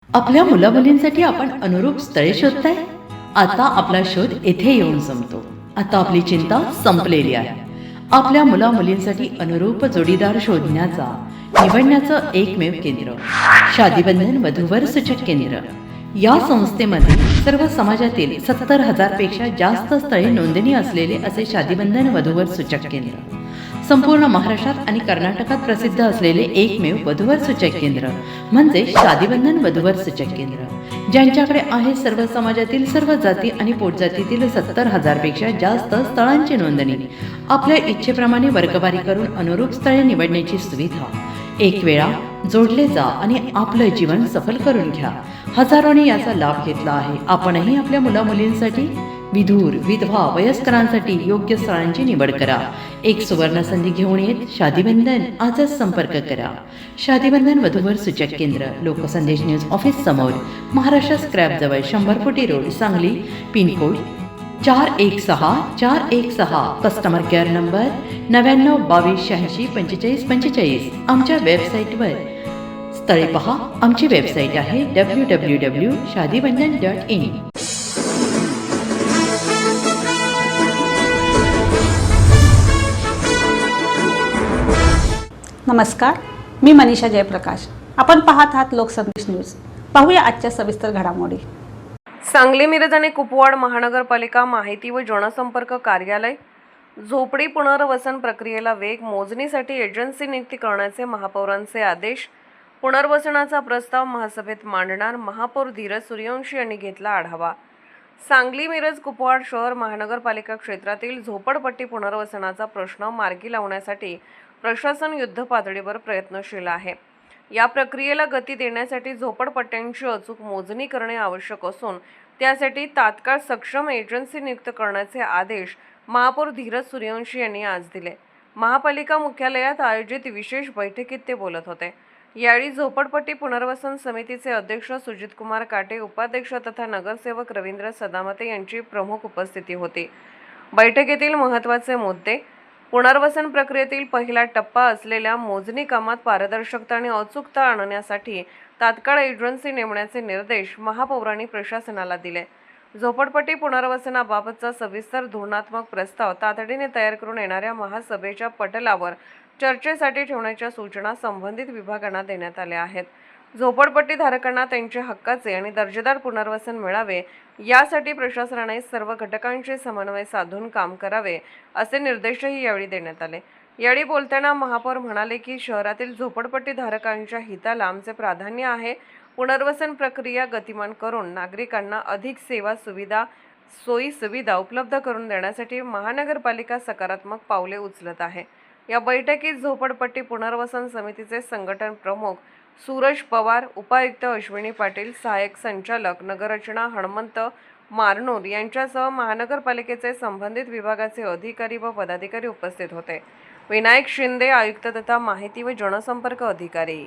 आपल्या मुलामुलींसाठी आपण अनुरूप स्थळे शोधताय? आता आपला शोध येथे येऊन संपतो. आता आपली चिंता संपलेली आहे. आपल्या मुलामुलींसाठी अनुरूप जोडीदार शोधण्याचा निवडण्याचं एकमेव केंद्र शादीबंधन वधूवर सूचक केंद्र. या संस्थेमध्ये सर्व समाजातील 70,000 पेक्षा जास्त स्थळे नोंदणी असलेले असे शादीबंधन वधूवर सूचक केंद्र. संपूर्ण महाराष्ट्रात आणि कर्नाटकात प्रसिद्ध असलेले एकमेव वधूवर सूचक केंद्र म्हणजे शादीबंधन वधूवर सूचक केंद्र, ज्यांच्याकडे आहे सर्व समाजातील सर्व जाती आणि पोटजातीतील 70,000 पेक्षा जास्त स्थळांची नोंदणी. आपल्या इच्छेप्रमाणे वर्गवारी करून अनुरूप स्थळे निवडण्याची सुविधा. एक वेळा जोडले जा आणि आपलं जीवन सफल करून घ्या. हजारोंनी याचा लाभ घेतला आहे. आपणही आपल्या मुलामुलींसाठी, विधूर, विधवा, वयस्करांसाठी योग्य स्थळांची निवड करा. एक सुवर्ण संधी घेऊन येत शादीबंधन. आजच संपर्क करा. शादीबंधन वधूवर सूचक केंद्र, लोकसंदेश न्यूज ऑफिस समोर, महाराष्ट्र स्क्रॅप जवळ, 100 फुटी road, Sangli. Pincode 416 customer care number 9922864545. आमच्या वेबसाईटवर स्थळे पहा. आमची वेबसाईट आहे www.shadibandhan.in. नमस्कार, मी मनीषा जयप्रकाश. आपण पाहत आहात लोकसंदेश न्यूज. पाहूया आजच्या सविस्तर घडामोडी. सांगली, मिरज आणि कुपवाड महानगरपालिका माहिती व जनसंपर्क कार्यालय झोपडी पुनर्वसन प्रक्रियेला वेग. मोजणीसाठी एजन्सी नियुक्ती करण्याचे महापौरांचे आदेश. पुनर्वसनाचा प्रस्ताव महासभेत मांडणार. महापौर धीरज सूर्यवंशी यांनी घेतला आढावा. सांगली, मिरज, कुपवाड शहर महानगरपालिका क्षेत्रातील झोपडपट्टी पुनर्वसनाचा प्रश्न मार्गी लावण्यासाठी प्रशासन युद्धपातळीवर प्रयत्नशील आहे. या प्रक्रियेला गती देण्यासाठी झोपडपट्ट्यांची अचूक मोजणी करणे आवश्यक असून त्यासाठी तात्काळ सक्षम एजन्सी नियुक्त करण्याचे आदेश महापौर धीरज सूर्यवंशी यांनी आज दिले. महापालिका मुख्यालयात आयोजित विशेष बैठकीत ते बोलत होते. यावेळी झोपडपट्टी पुनर्वसन समितीचे अध्यक्ष सुजितकुमार काटे, उपाध्यक्ष तथा नगरसेवक रवींद्र सदामते यांची प्रमुख उपस्थिती होती. बैठकीतील महत्त्वाचे मुद्दे: पुनर्वसन प्रक्रियेतील पहिला टप्पा असलेल्या मोजणी कामात पारदर्शकता आणि अचूकता आणण्यासाठी तात्काळ एजन्सी नेमण्याचे निर्देश महापौरांनी प्रशासनाला दिले. झोपडपट्टी पुनर्वसनाबाबतचा सविस्तर धोरणात्मक प्रस्ताव तातडीने तयार करून येणाऱ्या महासभेच्या पटलावर चर्चेसाठी ठेवण्याच्या सूचना संबंधित विभागांना देण्यात आल्या आहेत. झोपडपट्टी धारकांना त्यांच्या हक्काचे आणि दर्जेदार पुनर्वसन मिळावे यासाठी प्रशासनाने सर्व घटकांचे समन्वय साधून काम करावे असे निर्देशही यावेळी देण्यात आले. यावेळी बोलताना महापौर म्हणाले की शहरातील झोपडपट्टी धारकांच्या हिताला आमचे प्राधान्य आहे. पुनर्वसन प्रक्रिया गतिमान करून नागरिकांना अधिक सेवा सुविधा, सोयी सुविधा उपलब्ध करून देण्यासाठी महानगरपालिका सकारात्मक पावले उचलत आहे. या बैठकीत झोपडपट्टी पुनर्वसन समितीचे संघटन प्रमुख सूरज पवार, उपायुक्त अश्विनी पाटील, सहाय्यक संचालक नगररचना हनुमंत मारनूर यांच्यासह महानगरपालिकेचे संबंधित विभागाचे अधिकारी व पदाधिकारी उपस्थित होते. विनायक शिंदे, आयुक्त तथा माहिती व जनसंपर्क अधिकारी.